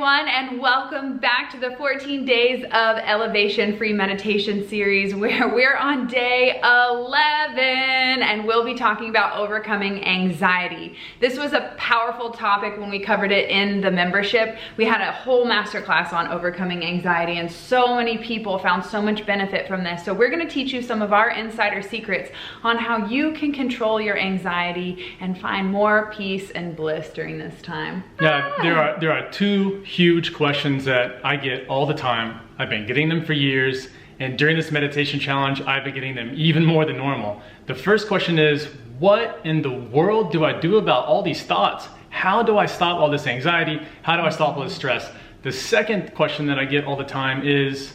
everyone, and welcome back to the 14 days of elevation free meditation series where we're on day 11 and we'll be talking about overcoming anxiety. This was a powerful topic when we covered it in the membership. We had a whole masterclass on overcoming anxiety and so many people found so much benefit from this. So we're going to teach you some of our insider secrets on how you can control your anxiety and find more peace and bliss during this time. Yeah, there are two huge questions that I get all the time. I've been getting them for years, and during this meditation challenge, I've been getting them even more than normal. The first question is, what in the world do I do about all these thoughts? How do I stop all this anxiety? How do I stop all this stress? The second question that I get all the time is,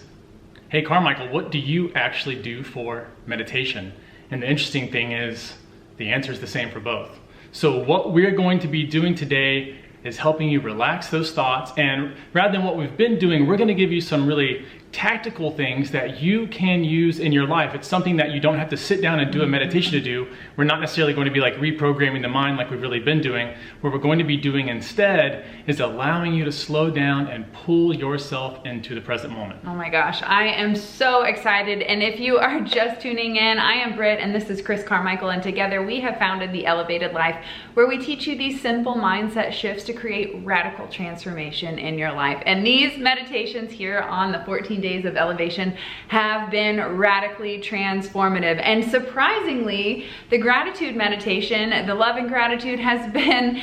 hey Carmichael, what do you actually do for meditation? And the interesting thing is, the answer is the same for both. So what we're going to be doing today is helping you relax those thoughts, and rather than what we've been doing, we're going to give you some really tactical things that you can use in your life. It's something that you don't have to sit down and do a meditation to do. We're not necessarily going to be like reprogramming the mind like we've really been doing. What we're going to be doing instead is allowing you to slow down and pull yourself into the present moment. Oh my gosh, I am so excited. And if you are just tuning in, I am Brit and this is Chris Carmichael, and together we have founded The Elevated Life, where we teach you these simple mindset shifts to create radical transformation in your life. And these meditations here on the 14 days of elevation have been radically transformative. And surprisingly, the gratitude meditation, the love and gratitude, has been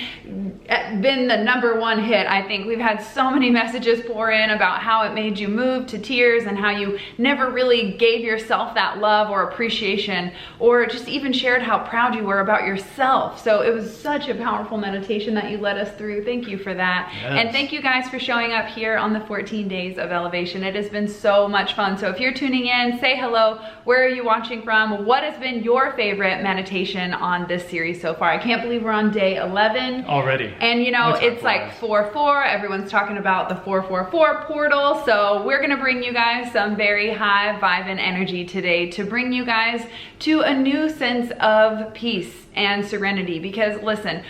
the #1 hit. I think we've had so many messages pour in about how it made you move to tears and how you never really gave yourself that love or appreciation, or just even shared how proud you were about yourself. So it was such a powerful meditation that you led us through. Thank you for that. Yes. And thank you guys for showing up here on the 14 days of elevation. It has been so much fun. So if you're tuning in, say hello. Where are you watching from? What has been your favorite meditation on this series so far? I can't believe we're on day 11 already. And you know, it's like 4-4. Everyone's talking about the 444 portal. So we're gonna bring you guys some very high vibe and energy today to bring you guys to a new sense of peace and serenity. Because listen,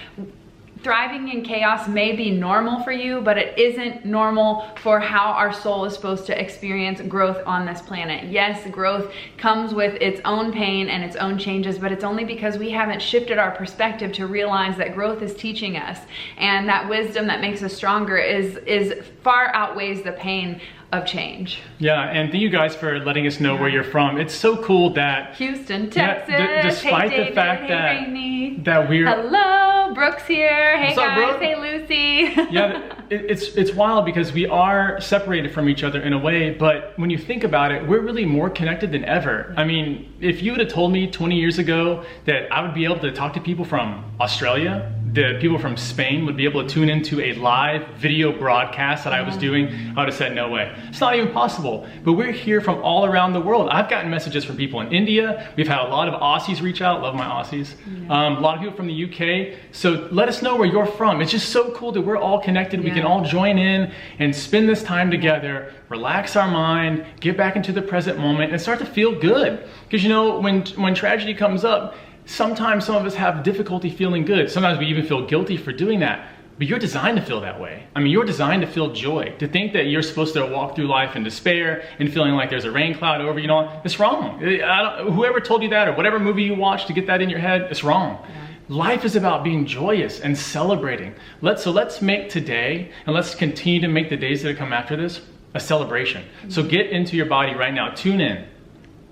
thriving in chaos may be normal for you, but it isn't normal for how our soul is supposed to experience growth on this planet. Yes, growth comes with its own pain and its own changes, but it's only because we haven't shifted our perspective to realize that growth is teaching us, and that wisdom that makes us stronger is far outweighs the pain of change. Yeah, and thank you guys for letting us know where you're from. It's so cool that Houston, Texas. Despite hey, the fact David, that we're hello, Brooks here. Hey What's up, guys, Brooke? hey Lucy. Yeah, it's wild because we are separated from each other in a way, but when you think about it, we're really more connected than ever. I mean, if you would have told me 20 years ago that I would be able to talk to people from Australia, the people from Spain would be able to tune into a live video broadcast that I was doing, I would have said no way. It's not even possible. But we're here from all around the world. I've gotten messages from people in India. We've had a lot of Aussies reach out. Love my Aussies. A lot of people from the UK. So let us know where you're from. It's just so cool that we're all connected. We can all join in and spend this time together, relax our mind, get back into the present moment, and start to feel good. Because you know, when tragedy comes up, sometimes some of us have difficulty feeling good. Sometimes we even feel guilty for doing that. But you're designed to feel that way. I mean, you're designed to feel joy. To think that you're supposed to walk through life in despair and feeling like there's a rain cloud over you, it's wrong. Whoever told you that, or whatever movie you watched to get that in your head, it's wrong. Life is about being joyous and celebrating. So let's make today, and let's continue to make the days that come after this, a celebration. So get into your body right now. Tune in.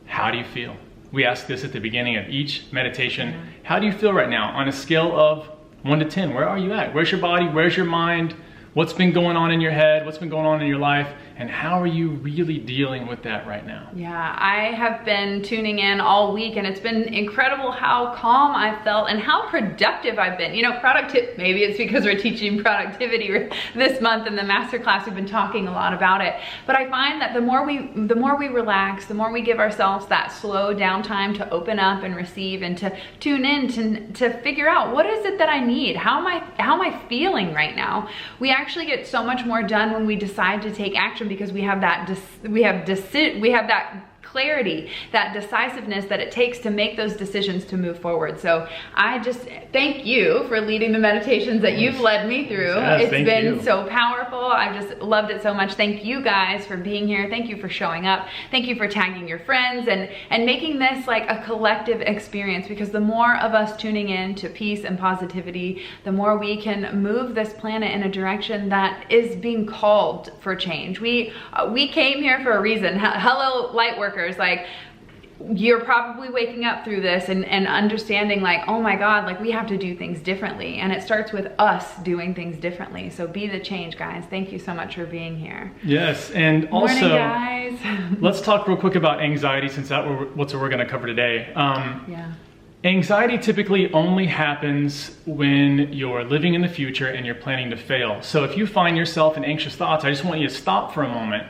How do you feel? We ask this at the beginning of each meditation. How do you feel right now on a scale of 1 to 10? Where are you at? Where's your body? Where's your mind? What's been going on in your head? What's been going on in your life? And how are you really dealing with that right now? Yeah, I have been tuning in all week, and it's been incredible how calm I've felt and how productive I've been. You know, maybe it's because we're teaching productivity this month in the masterclass. We've been talking a lot about it. But I find that the more we relax, the more we give ourselves that slow down time to open up and receive and to tune in to figure out, what is it that I need? How am I feeling right now? We actually get so much more done when we decide to take action, because we have that clarity, that decisiveness that it takes to make those decisions to move forward. So I just thank you for leading the meditations that you've led me through. Yes, it's been so powerful. I've just loved it so much. Thank you guys for being here. Thank you for showing up. Thank you for tagging your friends and making this like a collective experience, because the more of us tuning in to peace and positivity, the more we can move this planet in a direction that is being called for change. We came here for a reason. Hello, light workers. Like, you're probably waking up through this and understanding like, oh my God, like we have to do things differently. And it starts with us doing things differently. So be the change, guys. Thank you so much for being here. Yes, and also, morning, guys. Let's talk real quick about anxiety, since that's what we're gonna cover today. Yeah. Anxiety typically only happens when you're living in the future and you're planning to fail. So if you find yourself in anxious thoughts, I just want you to stop for a moment.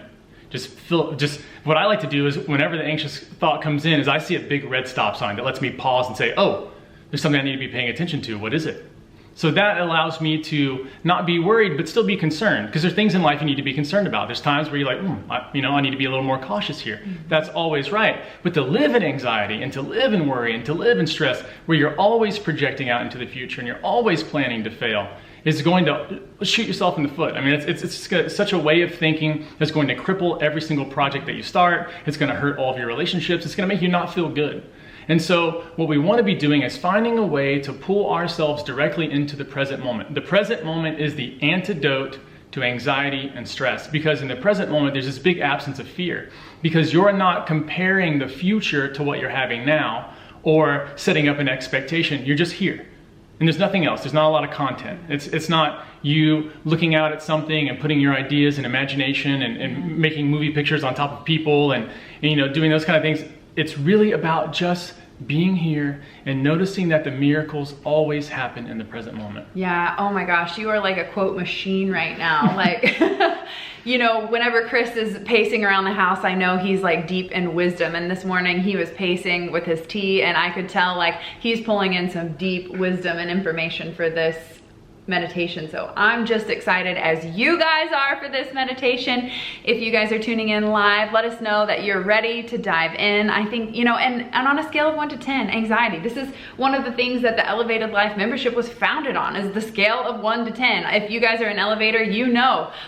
Just what I like to do is whenever the anxious thought comes in is I see a big red stop sign that lets me pause and say, oh, there's something I need to be paying attention to. What is it? So that allows me to not be worried, but still be concerned, because there's things in life you need to be concerned about. There's times where you're like, I need to be a little more cautious here. That's always right. But to live in anxiety and to live in worry and to live in stress, where you're always projecting out into the future and you're always planning to fail, is going to shoot yourself in the foot. I mean, it's such a way of thinking that's going to cripple every single project that you start. It's going to hurt all of your relationships. It's going to make you not feel good. And so what we want to be doing is finding a way to pull ourselves directly into the present moment. The present moment is the antidote to anxiety and stress, because in the present moment, there's this big absence of fear, because you're not comparing the future to what you're having now or setting up an expectation. You're just here. And there's nothing else. There's not a lot of content. It's not you looking out at something and putting your ideas and imagination and making movie pictures on top of people and doing those kind of things. It's really about just being here and noticing that the miracles always happen in the present moment. Yeah, oh my gosh, you are like a quote machine right now. Like, whenever Chris is pacing around the house, I know he's like deep in wisdom. And this morning he was pacing with his tea, and I could tell like he's pulling in some deep wisdom and information for this meditation. So I'm just excited as you guys are for this meditation. If you guys are tuning in live, let us know that you're ready to dive in. I think, and on a scale of 1 to 10, anxiety, this is one of the things that the Elevated Life membership was founded on, is the scale of 1 to 10. If you guys are an elevator,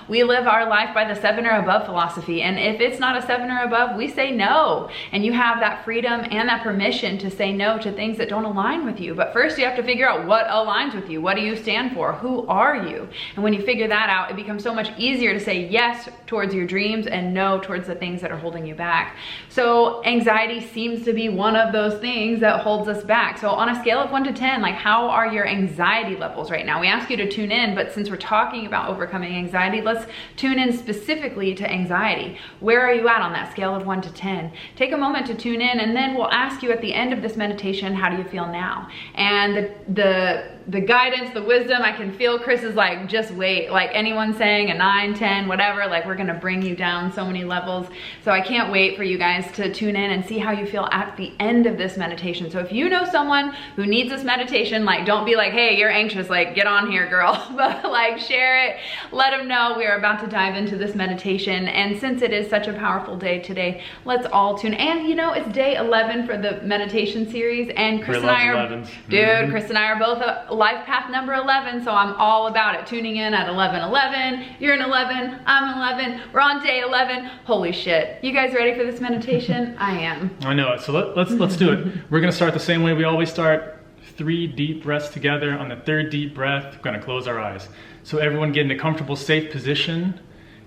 we live our life by the 7 or above philosophy. And if it's not a 7 or above, we say no. And you have that freedom and that permission to say no to things that don't align with you. But first you have to figure out what aligns with you. What do you stand for? Who are you? And when you figure that out, it becomes so much easier to say yes towards your dreams and no towards the things that are holding you back. So anxiety seems to be one of those things that holds us back. So on a scale of 1 to 10, like, how are your anxiety levels right now? We ask you to tune in, but since we're talking about overcoming anxiety, let's tune in specifically to anxiety. Where are you at on that scale of 1 to 10? Take a moment to tune in, and then we'll ask you at the end of this meditation, how do you feel now? And the guidance, the wisdom, I can feel Chris is like, just wait, like anyone saying a 9, 10, whatever, like we're gonna bring you down so many levels. So I can't wait for you guys to tune in and see how you feel at the end of this meditation. So if you know someone who needs this meditation, like, don't be like, hey, you're anxious, like get on here, girl, but like share it, let them know we are about to dive into this meditation. And since it is such a powerful day today, let's all tune in. And it's day 11 for the meditation series, and Chris and I are, Chris and I are both life path number 11, so I'm all about it. Tuning in at 11:11. You're an 11. I'm an 11. We're on day 11. Holy shit! You guys ready for this meditation? I am. I know it. So let's do it. We're gonna start the same way we always start. 3 deep breaths together. On the 3rd deep breath, we're gonna close our eyes. So everyone get in a comfortable, safe position.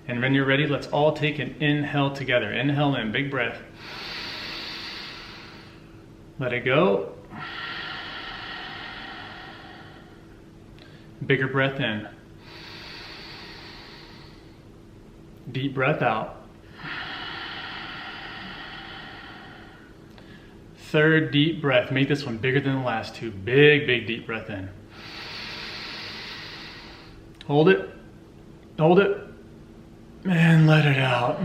And when you're ready, let's all take an inhale together. Inhale in, big breath. Let it go. Bigger breath in. Deep breath out. 3rd deep breath. Make this one bigger than the last 2. Big deep breath in. Hold it. Hold it. And let it out.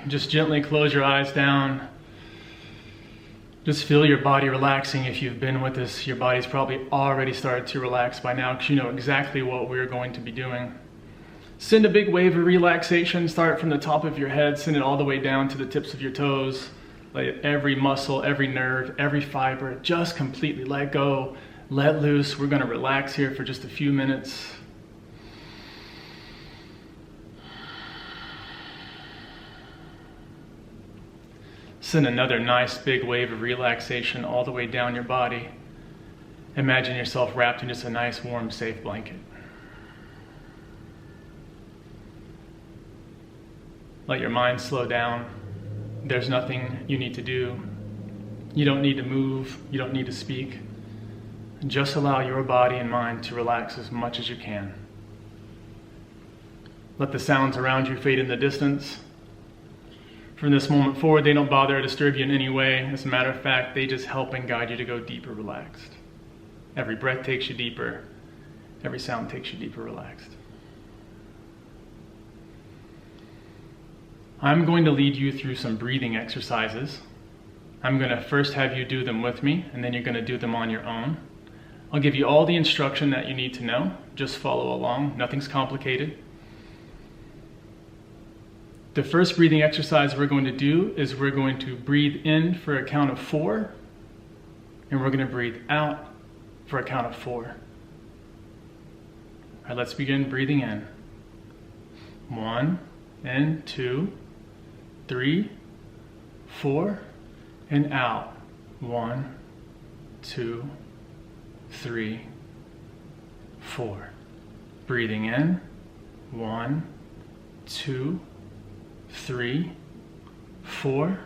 Just gently close your eyes down. Just feel your body relaxing. If you've been with us, your body's probably already started to relax by now, because you know exactly what we're going to be doing. Send a big wave of relaxation. Start from the top of your head, send it all the way down to the tips of your toes. Let every muscle, every nerve, every fiber just completely let go, let loose. We're gonna relax here for just a few minutes. Send another nice big wave of relaxation all the way down your body. Imagine yourself wrapped in just a nice, warm, safe blanket. Let your mind slow down. There's nothing you need to do. You don't need to move. You don't need to speak. Just allow your body and mind to relax as much as you can. Let the sounds around you fade in the distance. From this moment forward, they don't bother or disturb you in any way. As a matter of fact, they just help and guide you to go deeper relaxed. Every breath takes you deeper. Every sound takes you deeper relaxed. I'm going to lead you through some breathing exercises. I'm going to first have you do them with me, and then you're going to do them on your own. I'll give you all the instruction that you need to know. Just follow along. Nothing's complicated. The first breathing exercise we're going to do is we're going to breathe in for a count of 4, and we're going to breathe out for a count of 4. All right, let's begin breathing in. 1 and 2, 3, 4, and out. 1, 2, 3, 4. Breathing in. 1, 2, 3, 4.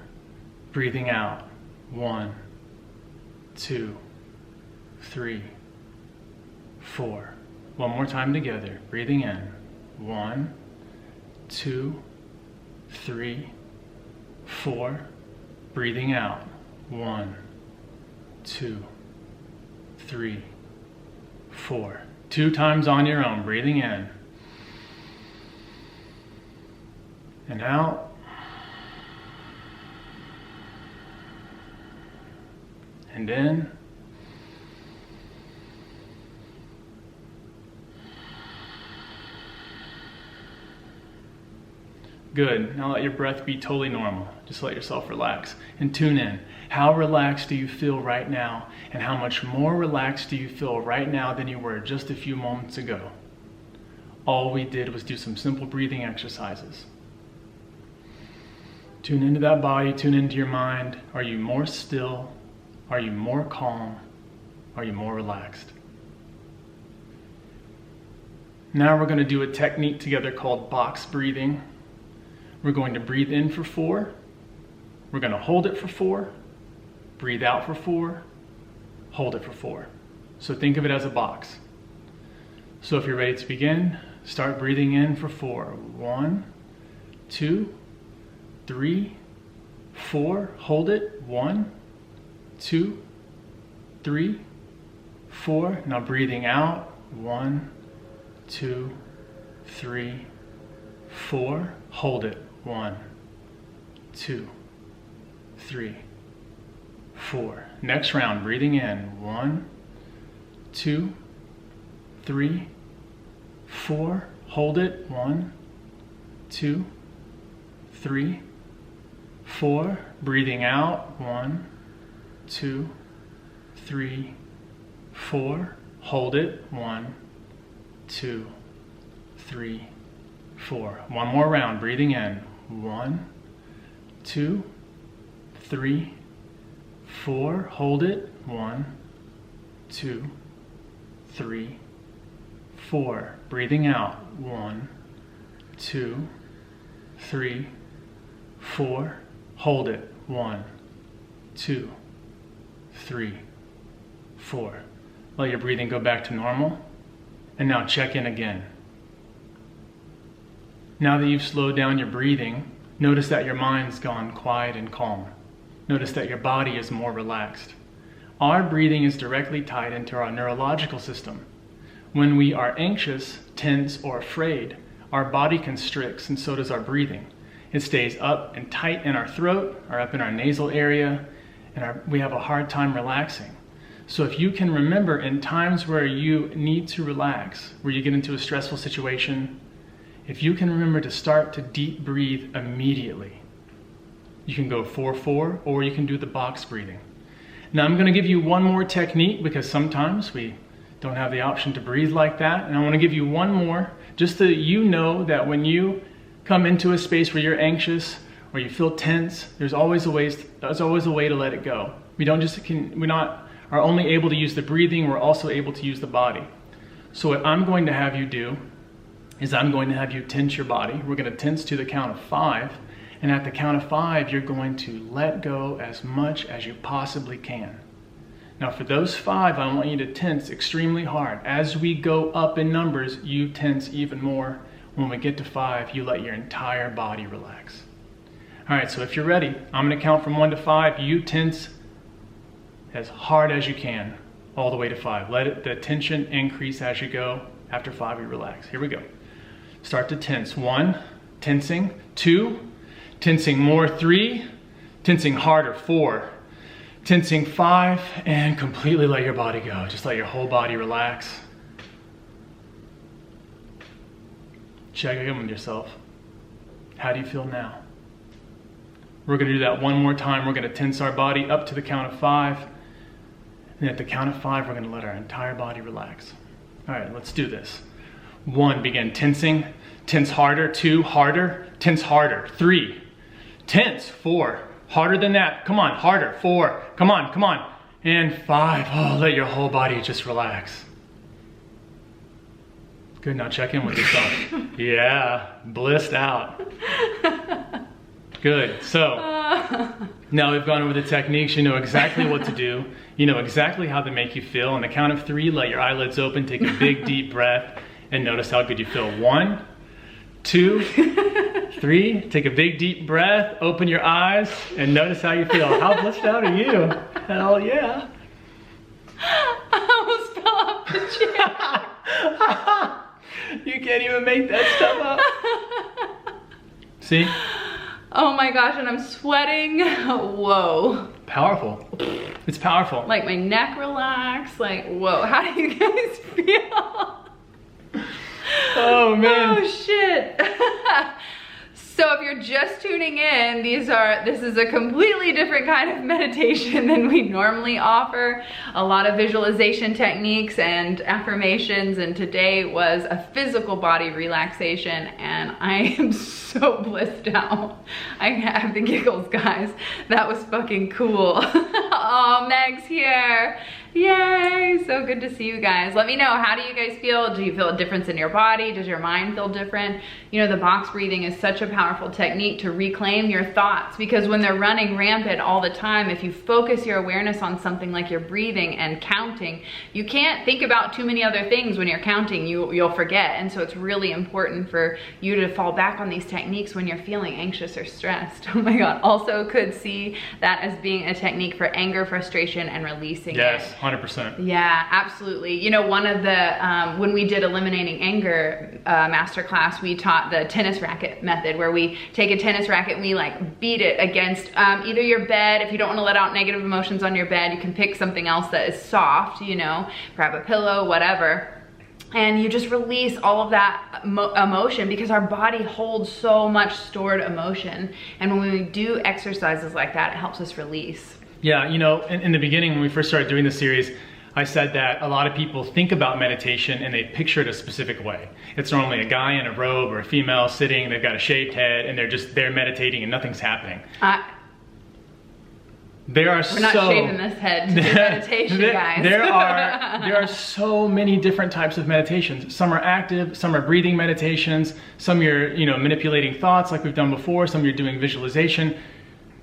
Breathing out. 1, 2, 3, 4. One more time together. Breathing in. 1, 2, 3, 4. Breathing out. 1, 2, 3, 4. 2 times on your own. Breathing in. And out. And in. Good. Now let your breath be totally normal. Just let yourself relax and tune in. How relaxed do you feel right now? And how much more relaxed do you feel right now than you were just a few moments ago? All we did was do some simple breathing exercises. Tune into that body, tune into your mind. Are you more still? Are you more calm? Are you more relaxed? Now we're going to do a technique together called box breathing. We're going to breathe in for 4. We're going to hold it for 4. Breathe out for 4. Hold it for 4. So think of it as a box. So if you're ready to begin, start breathing in for 4. 1, 2, 3, 4. Hold it. 1, 2, 3, 4. Now breathing out. 1, 2, 3, 4. Hold it. 1, 2, 3, 4. Next round, breathing in. 1, 2, 3, 4. Hold it. 1, 2, 3, 4. Breathing out. 1, 2, 3, 4. Hold it. 1, 2, 3, 4. One more round. Breathing in. 1, 2, 3, 4. Hold it. 1, 2, 3, 4. Breathing out. 1, 2, 3, 4. Hold it. 1, 2, 3, 4. Let your breathing go back to normal. And now check in again. Now that you've slowed down your breathing, notice that your mind's gone quiet and calm. Notice that your body is more relaxed. Our breathing is directly tied into our neurological system. When we are anxious, tense, or afraid, our body constricts, and so does our breathing. It stays up and tight in our throat, or up in our nasal area, and we have a hard time relaxing. So if you can remember in times where you need to relax, where you get into a stressful situation, if you can remember to start to deep breathe immediately, you can go 4-4, or you can do the box breathing. Now I'm going to give you one more technique because sometimes we don't have the option to breathe like that. And I want to give you one more just so you know that when you come into a space where you're anxious or you feel tense, there's always a way to let it go. We're not only able to use the breathing, we're also able to use the body. So what I'm going to have you do is I'm going to have you tense your body. We're going to tense to the count of 5. And at the count of 5, you're going to let go as much as you possibly can. Now for those 5, I want you to tense extremely hard. As we go up in numbers, you tense even more. When we get to 5, you let your entire body relax. All right, so if you're ready, I'm going to count from 1 to 5. You tense as hard as you can, all the way to 5. Let the tension increase as you go. After 5, you relax. Here we go. Start to tense. 1, tensing. 2, tensing more. 3, tensing harder. 4, tensing. 5, and completely let your body go. Just let your whole body relax. Check in with yourself. How do you feel now? We're going to do that one more time. We're going to tense our body up to the count of 5. And at the count of 5, we're going to let our entire body relax. All right, let's do this. 1, begin tensing. Tense harder. 2, harder. Tense harder. 3, tense. 4, harder than that. Come on, harder. 4, come on, come on. And 5, oh, let your whole body just relax. Good, now check in with yourself. Yeah, blissed out. Good, so now we've gone over the techniques. You know exactly what to do. You know exactly how to make you feel. On the count of 3, let your eyelids open, take a big deep breath, and notice how good you feel. 1, 2, 3, take a big deep breath, open your eyes, and notice how you feel. How blissed out are you? Hell yeah. I almost fell off the chair. You can't even make that stuff up. See? Oh my gosh, and I'm sweating. Whoa. Powerful. It's powerful. Like my neck relaxed. Like, whoa. How do you guys feel? Oh man. Oh shit. So if you're just tuning in, this is a completely different kind of meditation than we normally offer. A lot of visualization techniques and affirmations, and today was a physical body relaxation, and I am so blissed out. I have the giggles, guys. That was fucking cool. Oh, Meg's here. Yay, so good to see you guys. Let me know, how do you guys feel? Do you feel a difference in your body? Does your mind feel different? You know, the box breathing is such a powerful technique to reclaim your thoughts, because when they're running rampant all the time, if you focus your awareness on something like your breathing and counting, you can't think about too many other things when you're counting. You'll forget. And so it's really important for you to fall back on these techniques when you're feeling anxious or stressed. Oh my God. Also could see that as being a technique for anger, frustration, and releasing it. Yes. 100%. Yeah, absolutely. You know, one of the, when we did Eliminating Anger masterclass, we taught the tennis racket method, where we take a tennis racket and we like beat it against either your bed. If you don't want to let out negative emotions on your bed, you can pick something else that is soft, you know, grab a pillow, whatever. And you just release all of that emotion, because our body holds so much stored emotion. And when we do exercises like that, it helps us release. Yeah, you know, in the beginning when we first started doing this series, I said that a lot of people think about meditation and they picture it a specific way. It's normally a guy in a robe or a female sitting, they've got a shaved head, and they're meditating and nothing's happening. We're not shaving this head to do meditation, guys. There are so many different types of meditations. Some are active, some are breathing meditations, some you're, you know, manipulating thoughts like we've done before, some you're doing visualization.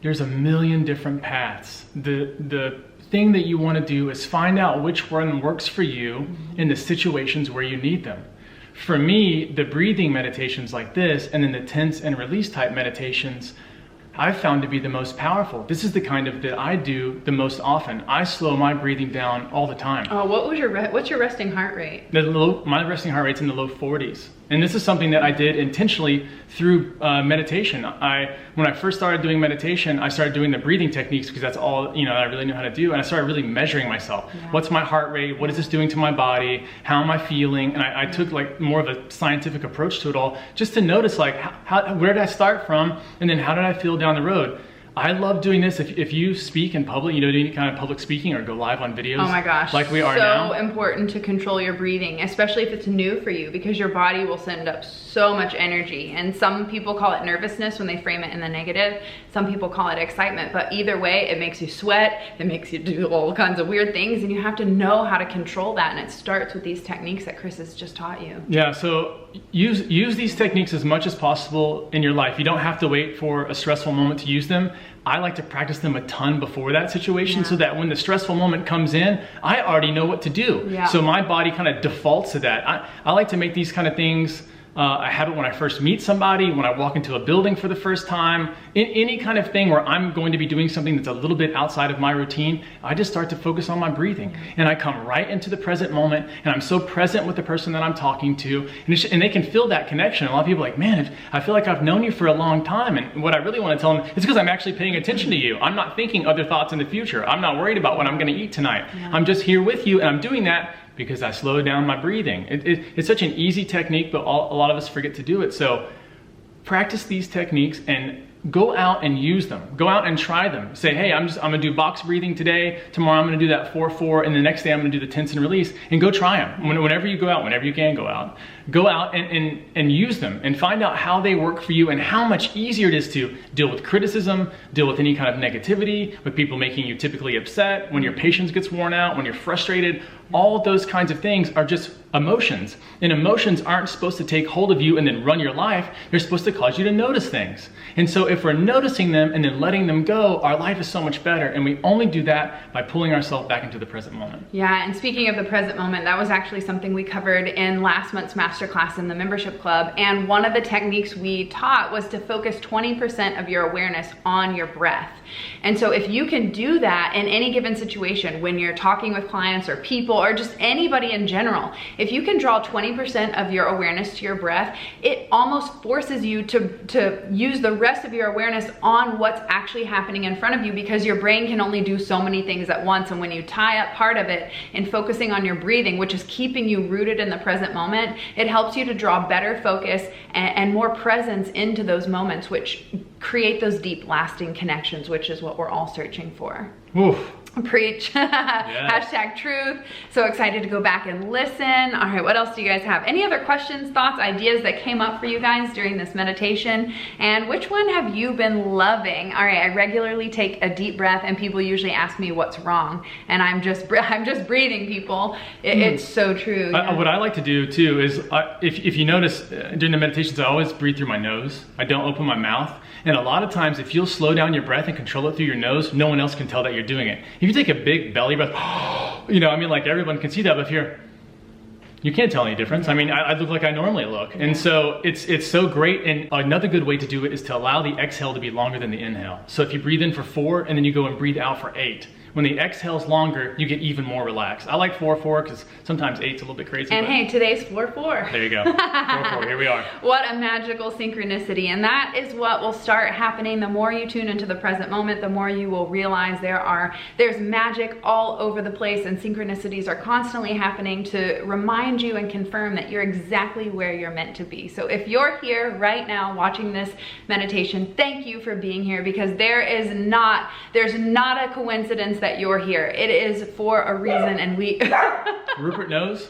There's a million different paths. The thing that you want to do is find out which one works for you in the situations where you need them. For me, the breathing meditations like this, and then the tense and release type meditations, I've found to be the most powerful. This is the kind of that I do the most often. I slow my breathing down all the time. Oh, what's your resting heart rate? My resting heart rate's in the low 40s. And this is something that I did intentionally through meditation. When I first started doing meditation, I started doing the breathing techniques because that's all that I really knew how to do. And I started really measuring myself. Yeah. What's my heart rate? What is this doing to my body? How am I feeling? And I took like more of a scientific approach to it all, just to notice like where did I start from, and then how did I feel down the road. I love doing this. If you speak in public, do any kind of public speaking or go live on videos. Oh my gosh. Like we are now. So important to control your breathing, especially if it's new for you, because your body will send up so much energy. And some people call it nervousness when they frame it in the negative. Some people call it excitement, but either way, it makes you sweat. It makes you do all kinds of weird things, and you have to know how to control that. And it starts with these techniques that Chris has just taught you. Yeah, so use these techniques as much as possible in your life. You don't have to wait for a stressful moment to use them. I like to practice them a ton before that situation, so that when the stressful moment comes in, I already know what to do. Yeah. So my body kind of defaults to that. I like to make these kind of things a habit when I first meet somebody, when I walk into a building for the first time, in any kind of thing where I'm going to be doing something that's a little bit outside of my routine. I just start to focus on my breathing, and I come right into the present moment, and I'm so present with the person that I'm talking to, and they can feel that connection. A lot of people are like, man, I feel like I've known you for a long time, and what I really want to tell them is because I'm actually paying attention to you. I'm not thinking other thoughts in the future. I'm not worried about what I'm going to eat tonight. Yeah. I'm just here with you, and I'm doing that because I slowed down my breathing. It's such an easy technique, but a lot of us forget to do it. So practice these techniques and go out and use them. Go out and try them. Say, hey, I'm gonna do box breathing today. Tomorrow I'm gonna do that 4-4, and the next day I'm gonna do the tense and release, and go try them. Whenever you go out, whenever you can go out and use them and find out how they work for you and how much easier it is to deal with criticism, deal with any kind of negativity, with people making you typically upset, when your patience gets worn out, when you're frustrated. All of those kinds of things are just emotions, and emotions aren't supposed to take hold of you and then run your life. They're supposed to cause you to notice things. And so if we're noticing them and then letting them go, our life is so much better, and we only do that by pulling ourselves back into the present moment. Yeah, and speaking of the present moment, that was actually something we covered in last month's masterclass in the membership club, and one of the techniques we taught was to focus 20% of your awareness on your breath. And so if you can do that in any given situation, when you're talking with clients or people or just anybody in general, if you can draw 20% of your awareness to your breath, it almost forces you to use the rest of your awareness on what's actually happening in front of you, because your brain can only do so many things at once. And when you tie up part of it in focusing on your breathing, which is keeping you rooted in the present moment, it helps you to draw better focus and more presence into those moments, which create those deep lasting connections, which is what we're all searching for. Oof. Preach. Yes. Hashtag truth. So excited to go back and listen. All right, what else do you guys have? Any other questions, thoughts, ideas that came up for you guys during this meditation? And which one have you been loving? All right, I regularly take a deep breath, and people usually ask me what's wrong, and I'm just breathing, people. It's so true. What I like to do too is, if you notice during the meditations, I always breathe through my nose. I don't open my mouth. And a lot of times, if you'll slow down your breath and control it through your nose, no one else can tell that you're doing it. If you take a big belly breath, like everyone can see that, but if you can't tell any difference. I mean, I look like I normally look. And so it's so great. And another good way to do it is to allow the exhale to be longer than the inhale. So if you breathe in for 4 and then you go and breathe out for 8, when the exhale's longer, you get even more relaxed. I like 4-4 because sometimes 8's a little bit crazy. And hey, today's 4-4. There you go. 4-4, here we are. What a magical synchronicity. And that is what will start happening. The more you tune into the present moment, the more you will realize there's magic all over the place, and synchronicities are constantly happening to remind you and confirm that you're exactly where you're meant to be. So if you're here right now watching this meditation, thank you for being here, because there's not a coincidence that you're here. It is for a reason, and Rupert knows.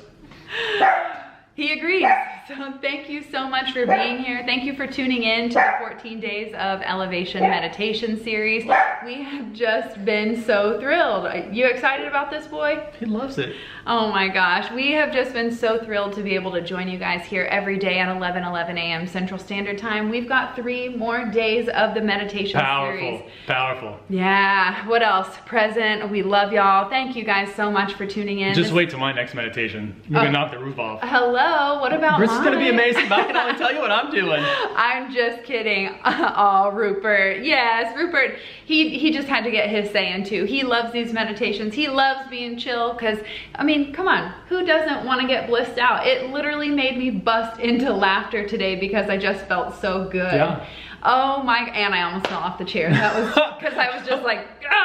He agrees. So thank you so much for being here. Thank you for tuning in to the 14 Days of Elevation Meditation series. We have just been so thrilled. You excited about this, boy? He loves it. Oh my gosh. We have just been so thrilled to be able to join you guys here every day at 11 a.m. Central Standard Time. We've got 3 more days of the meditation series. Powerful. Yeah. What else? Present. We love y'all. Thank you guys so much for tuning in. Just wait till my next meditation. You're gonna knock the roof off. Hello. What about mine? is gonna be amazing, but I can only tell you what I'm doing. I'm just kidding. Oh, Rupert. Yes, Rupert, he just had to get his say in too. He loves these meditations. He loves being chill because, I mean, come on, who doesn't want to get blissed out? It literally made me bust into laughter today because I just felt so good. Yeah. Oh my, and I almost fell off the chair. That was because I was just like, ah!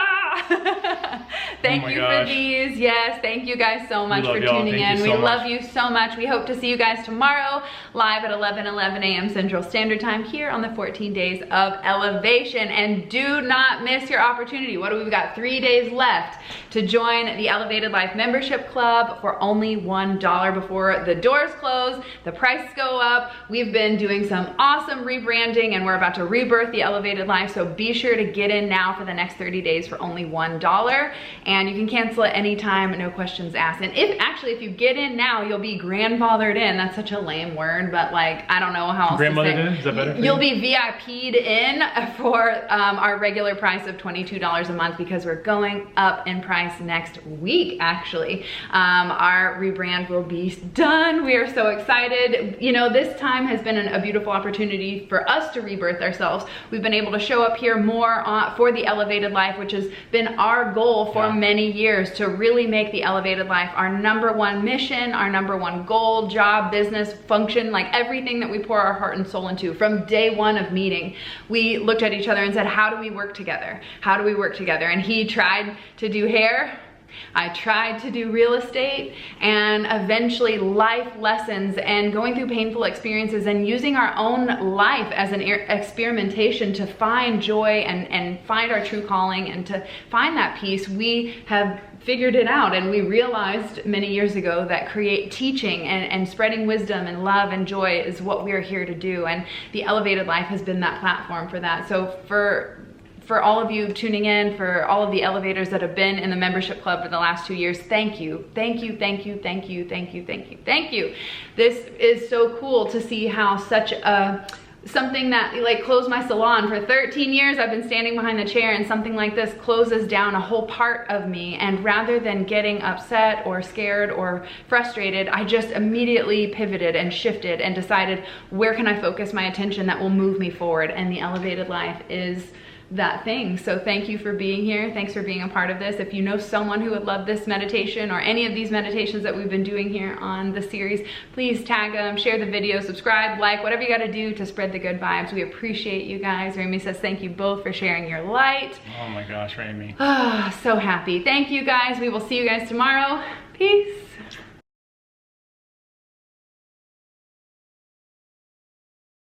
Thank you for these. Yes, thank you guys so much for tuning in. We love you so much. We hope to see you guys tomorrow live at 11 a.m. Central Standard Time here on the 14 Days of Elevation. And do not miss your opportunity. What do we've got? 3 days left to join the Elevated Life Membership Club for only $1 before the doors close. The prices go up. We've been doing some awesome rebranding and we're about to rebirth the Elevated Life. So be sure to get in now for the next 30 days for only $1. And you can cancel at any time, no questions asked. And if you get in now, you'll be grandfathered in. That's such a lame word, but like, I don't know how else to say. Grandmothered in? Is that better? You'll be VIP'd in for our regular price of $22 a month because we're going up in price next week, actually. Our rebrand will be done. We are so excited. You know, this time has been a beautiful opportunity for us to rebirth ourselves. We've been able to show up here more for the Elevated Life, which has been our goal for many years, to really make the Elevated Life our #1 mission, our #1 goal, job, business, function, like everything that we pour our heart and soul into. From day one of meeting, we looked at each other and said, how do we work together? How do we work together? And he tried to do hair. I tried to do real estate, and eventually life lessons and going through painful experiences and using our own life as an experimentation to find joy and find our true calling and to find that peace. We have figured it out, and we realized many years ago that teaching and spreading wisdom and love and joy is what we are here to do, and the Elevated Life has been that platform for that. So for all of you tuning in, for all of the elevators that have been in the membership club for the last 2 years, thank you, thank you, thank you, thank you, thank you, thank you, thank you. This is so cool to see how such something that like closed my salon for 13 years. I've been standing behind the chair, and something like this closes down a whole part of me. And rather than getting upset or scared or frustrated, I just immediately pivoted and shifted and decided, where can I focus my attention that will move me forward? And the Elevated Life is that thing. So thank you for being here. Thanks for being a part of this. If you know someone who would love this meditation or any of these meditations that we've been doing here on the series, please tag them, share the video, subscribe, like, whatever you got to do to spread the good vibes. We appreciate you guys. Rami says thank you both for sharing your light. Oh my gosh, Rami. So happy. Thank you guys. We will see you guys tomorrow. Peace.